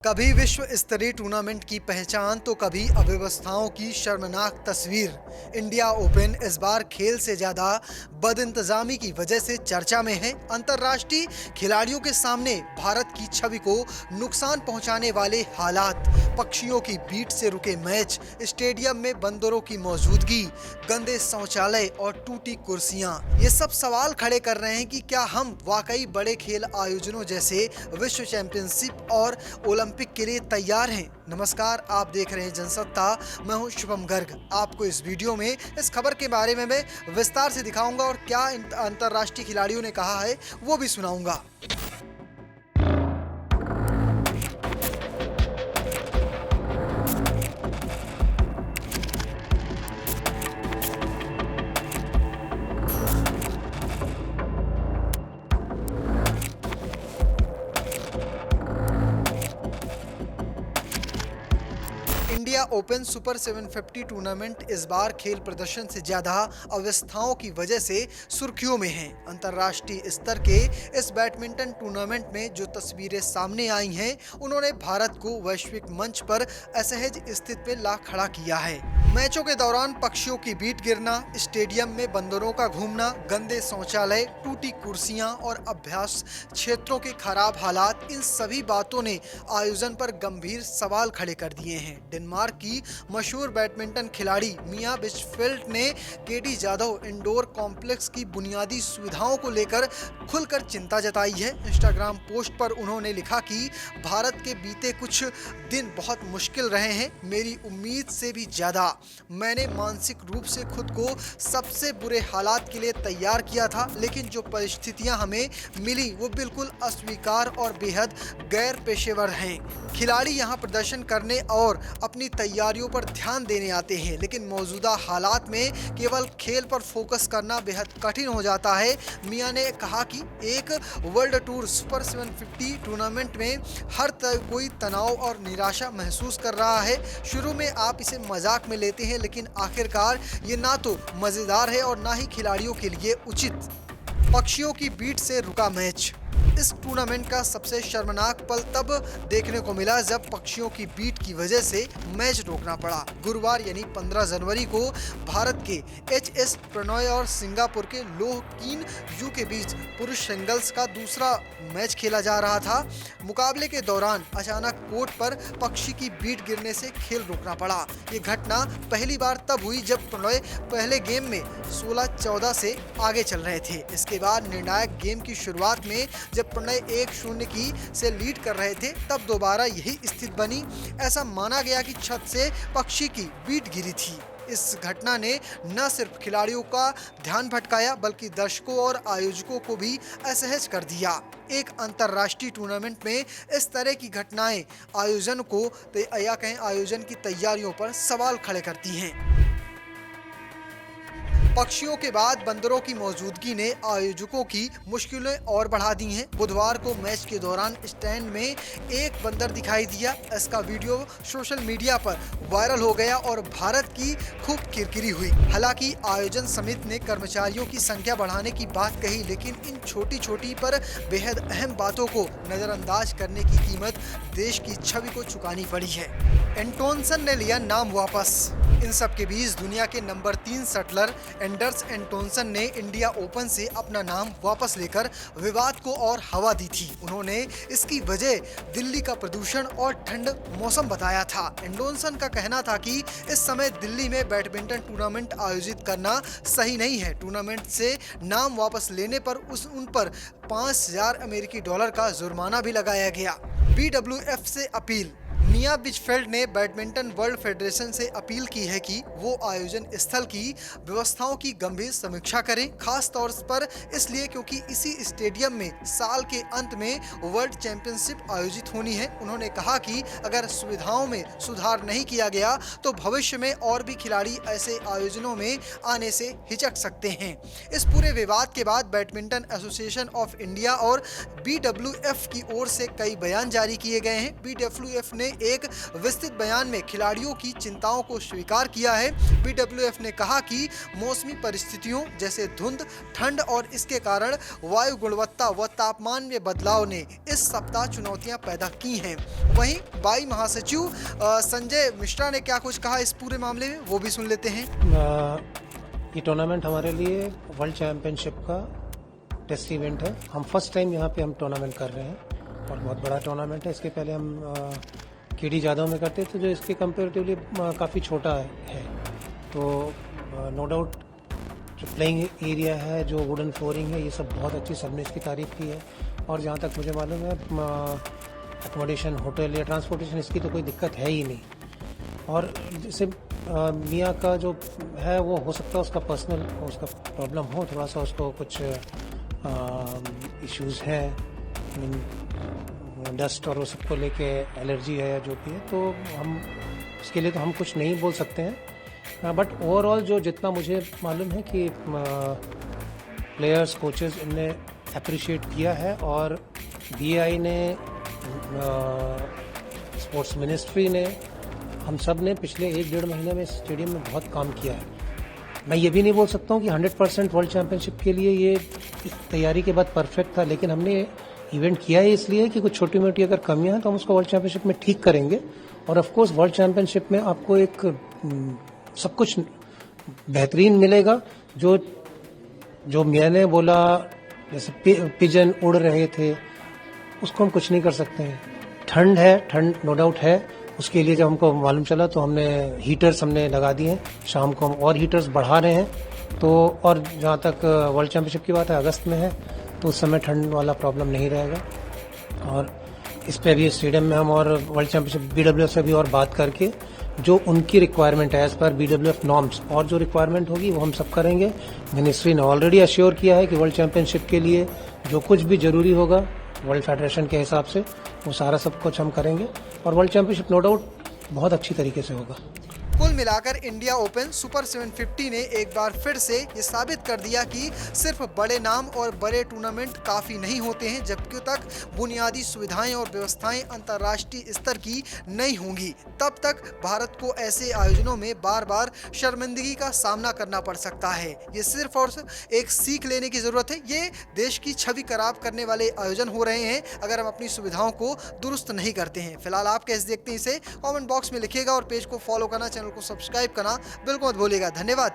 कभी विश्व स्तरीय टूर्नामेंट की पहचान तो कभी अव्यवस्थाओं की शर्मनाक तस्वीर। इंडिया ओपन इस बार खेल से ज्यादा बदइंतजामी की वजह से चर्चा में है। अंतर्राष्ट्रीय खिलाड़ियों के सामने भारत की छवि को नुकसान पहुंचाने वाले हालात, पक्षियों की बीट से रुके मैच, स्टेडियम में बंदरों की मौजूदगी, गंदे शौचालय और टूटी कुर्सियां, ये सब सवाल खड़े कर रहे हैं कि क्या हम वाकई बड़े खेल आयोजनों जैसे विश्व चैंपियनशिप और ओलंपिक के लिए तैयार हैं। नमस्कार, आप देख रहे हैं जनसत्ता। मैं हूं शुभम गर्ग। आपको इस वीडियो में इस खबर के बारे में मैं विस्तार से दिखाऊंगा और क्या अंतर्राष्ट्रीय खिलाड़ियों ने कहा है वो भी सुनाऊंगा। इंडिया ओपन सुपर 750 टूर्नामेंट इस बार खेल प्रदर्शन से ज्यादा अव्यवस्थाओं की वजह से सुर्खियों में है। अंतर्राष्ट्रीय स्तर के इस बैडमिंटन टूर्नामेंट में जो तस्वीरें सामने आई हैं, उन्होंने भारत को वैश्विक मंच पर असहज स्थिति में ला खड़ा किया है। मैचों के दौरान पक्षियों की बीट गिरना, स्टेडियम में बंदरों का घूमना, गंदे शौचालय, टूटी कुर्सियां और अभ्यास क्षेत्रों के खराब हालात, इन सभी बातों ने आयोजन पर गंभीर सवाल खड़े कर दिए हैं। डेनमार्क की मशहूर बैडमिंटन खिलाड़ी मिया बिचफेल्ड ने केडी जाधव इंडोर कॉम्प्लेक्स की बुनियादी सुविधाओं को लेकर खुलकर चिंता जताई है। इंस्टाग्राम पोस्ट पर उन्होंने लिखा कि भारत के बीते कुछ दिन बहुत मुश्किल रहे हैं, मेरी उम्मीद से भी ज्यादा। मैंने मानसिक रूप से खुद को सबसे बुरे हालात के लिए तैयार किया था, लेकिन जो परिस्थितियां हमें मिली वो बिल्कुल अस्वीकार और बेहद गैर पेशेवर हैं। खिलाड़ी यहां प्रदर्शन करने और अपनी तैयारियों पर ध्यान देने आते हैं, लेकिन मौजूदा हालात में केवल खेल पर फोकस करना बेहद कठिन हो जाता है। मिया ने कहा कि एक वर्ल्ड टूर सुपर 750 टूर्नामेंट में हर कोई तनाव और निराशा महसूस कर रहा है। शुरू में आप इसे मजाक में लेते हैं, लेकिन आखिरकार ये ना तो मजेदार है और ना ही खिलाड़ियों के लिए उचित। पक्षियों की बीट से रुका मैच। इस टूर्नामेंट का सबसे शर्मनाक पल तब देखने को मिला जब पक्षियों की बीट की वजह से मैच रोकना पड़ा। गुरुवार यानी 15 जनवरी को भारत के एच.एस. प्रणॉय और सिंगापुर के लोह कीन यू के बीच पुरुष सिंगल्स का दूसरा मैच खेला जा रहा था। मुकाबले के दौरान अचानक कोर्ट पर पक्षी की बीट गिरने से खेल रोकना पड़ा। ये घटना पहली बार तब हुई जब प्रणॉय पहले गेम में 16-14 से आगे चल रहे थे। इसके बाद निर्णायक गेम की शुरुआत में जब प्रणय 1-0 की से लीड कर रहे थे, तब दोबारा यही स्थिति बनी। ऐसा माना गया कि छत से पक्षी की बीट गिरी थी। इस घटना ने न सिर्फ खिलाड़ियों का ध्यान भटकाया, बल्कि दर्शकों और आयोजकों को भी असहज कर दिया। एक अंतर्राष्ट्रीय टूर्नामेंट में इस तरह की घटनाएं आयोजन को या कहें आयोजन की तैयारियों पर सवाल खड़े करती हैं। पक्षियों के बाद बंदरों की मौजूदगी ने आयोजकों की मुश्किलें और बढ़ा दी हैं। बुधवार को मैच के दौरान स्टैंड में एक बंदर दिखाई दिया। इसका वीडियो सोशल मीडिया पर वायरल हो गया और भारत की खूब किरकिरी हुई। हालांकि आयोजन समिति ने कर्मचारियों की संख्या बढ़ाने की बात कही, लेकिन इन छोटी छोटी पर बेहद अहम बातों को नजरअंदाज करने की कीमत देश की छवि को चुकानी पड़ी है। एंटोनसन ने लिया नाम वापस। इन सब के बीच दुनिया के नंबर 3 शटलर एंडर्स एंटोनसन ने इंडिया ओपन से अपना नाम वापस लेकर विवाद को और हवा दी थी। उन्होंने इसकी वजह दिल्ली का प्रदूषण और ठंड मौसम बताया था। एंटोनसन का कहना था कि इस समय दिल्ली में बैडमिंटन टूर्नामेंट आयोजित करना सही नहीं है। टूर्नामेंट से नाम वापस लेने पर उन पर $5,000 का जुर्माना भी लगाया गया। BWF से अपील। मिया बिचफेल्ड ने बैडमिंटन वर्ल्ड फेडरेशन से अपील की है कि वो आयोजन स्थल की व्यवस्थाओं की गंभीर समीक्षा करें, खास तौर पर इसलिए क्योंकि इसी स्टेडियम में साल के अंत में वर्ल्ड चैंपियनशिप आयोजित होनी है। उन्होंने कहा कि अगर सुविधाओं में सुधार नहीं किया गया तो भविष्य में और भी खिलाड़ी ऐसे आयोजनों में आने से हिचक सकते हैं। इस पूरे विवाद के बाद बैडमिंटन एसोसिएशन ऑफ इंडिया और BWF की ओर से कई बयान जारी किए गए हैं। BWF ने एक विस्तृत बयान में खिलाड़ियों की चिंताओं को स्वीकार किया है। बीडब्ल्यूएफ ने कहा कि मौसमी परिस्थितियों जैसे धुंध, ठंड और इसके कारण वायु गुणवत्ता व तापमान में बदलाव ने इस सप्ताह चुनौतियां पैदा की हैं। वहीं बाई महासचिव संजय मिश्रा ने क्या कुछ कहा इस पूरे मामले में, वो भी सुन लेते हैं। ये टूर्नामेंट हमारे लिए वर्ल्ड चैंपियनशिप का टेस्ट इवेंट है। हम फर्स्ट टाइम यहाँ पे हम टूर्नामेंट कर रहे हैं और बहुत बड़ा टूर्नामेंट है। इसके पहले हम केडी जादव में करते थे, जो इसके कंपेरेटिवली काफ़ी छोटा है। तो नो डाउट जो प्लेइंग एरिया है, जो वुडन फ्लोरिंग है, ये सब बहुत अच्छी, सबने इसकी तारीफ़ की है। और जहाँ तक मुझे मालूम है अकोमोडेशन, होटल या ट्रांसपोर्टेशन, इसकी तो कोई दिक्कत है ही नहीं। और जैसे मियाँ का जो है वो हो सकता है उसका पर्सनल उसका प्रॉब्लम हो, थोड़ा सा उसको कुछ इश्यूज़ हैं, डस्ट और वो सबको लेके एलर्जी है या जो भी है, तो हम इसके लिए तो हम कुछ नहीं बोल सकते हैं। बट ओवरऑल जो जितना मुझे मालूम है कि प्लेयर्स, कोचेस, इनने अप्रिशिएट किया है और बीआई ने, स्पोर्ट्स मिनिस्ट्री ने, हम सब ने पिछले 1-1.5 महीने में स्टेडियम में बहुत काम किया है। मैं ये भी नहीं बोल सकता हूँ कि 100% वर्ल्ड चैंपियनशिप के लिए ये तैयारी के बाद परफेक्ट था, लेकिन हमने इवेंट किया है इसलिए कि कुछ छोटी मोटी अगर कमियां हैं तो हम उसको वर्ल्ड चैंपियनशिप में ठीक करेंगे। और ऑफ कोर्स वर्ल्ड चैंपियनशिप में आपको एक सब कुछ बेहतरीन मिलेगा। जो मैंने बोला, जैसे पिजन उड़ रहे थे, उसको हम कुछ नहीं कर सकते हैं। ठंड है, ठंड नो डाउट है। उसके लिए जब हमको मालूम चला तो हमने हीटर्स लगा दिए हैं। शाम को हम और हीटर्स बढ़ा रहे हैं। तो और जहाँ तक वर्ल्ड चैंपियनशिप की बात है, अगस्त में है, तो उस समय ठंड वाला प्रॉब्लम नहीं रहेगा। और इस पे भी स्टेडियम में हम और वर्ल्ड चैंपियनशिप बीडब्ल्यूएफ से भी और बात करके जो उनकी रिक्वायरमेंट है एज पर बीडब्ल्यूएफ नॉर्म्स, और जो रिक्वायरमेंट होगी वो हम सब करेंगे। मिनिस्ट्री ने ऑलरेडी अश्योर किया है कि वर्ल्ड चैंपियनशिप के लिए जो कुछ भी जरूरी होगा वर्ल्ड फेडरेशन के हिसाब से वो सारा सब कुछ हम करेंगे और वर्ल्ड चैंपियनशिप नो डाउट बहुत अच्छी तरीके से होगा। कुल मिलाकर इंडिया ओपन सुपर 750 ने एक बार फिर से ये साबित कर दिया कि सिर्फ बड़े नाम और बड़े टूर्नामेंट काफ़ी नहीं होते हैं, जबकि तक बुनियादी सुविधाएं और व्यवस्थाएं अंतर्राष्ट्रीय स्तर की नहीं होंगी, तब तक भारत को ऐसे आयोजनों में बार बार शर्मिंदगी का सामना करना पड़ सकता है। ये सिर्फ और सिर्फ एक सीख लेने की ज़रूरत है। ये देश की छवि खराब करने वाले आयोजन हो रहे हैं अगर हम अपनी सुविधाओं को दुरुस्त नहीं करते हैं। फिलहाल आप कैसे देखते हैं इसे कॉमेंट बॉक्स में लिखिएगा और पेज को फॉलो करना, चैनल को सब्सक्राइब करना बिल्कुल मत भूलिएगा। धन्यवाद।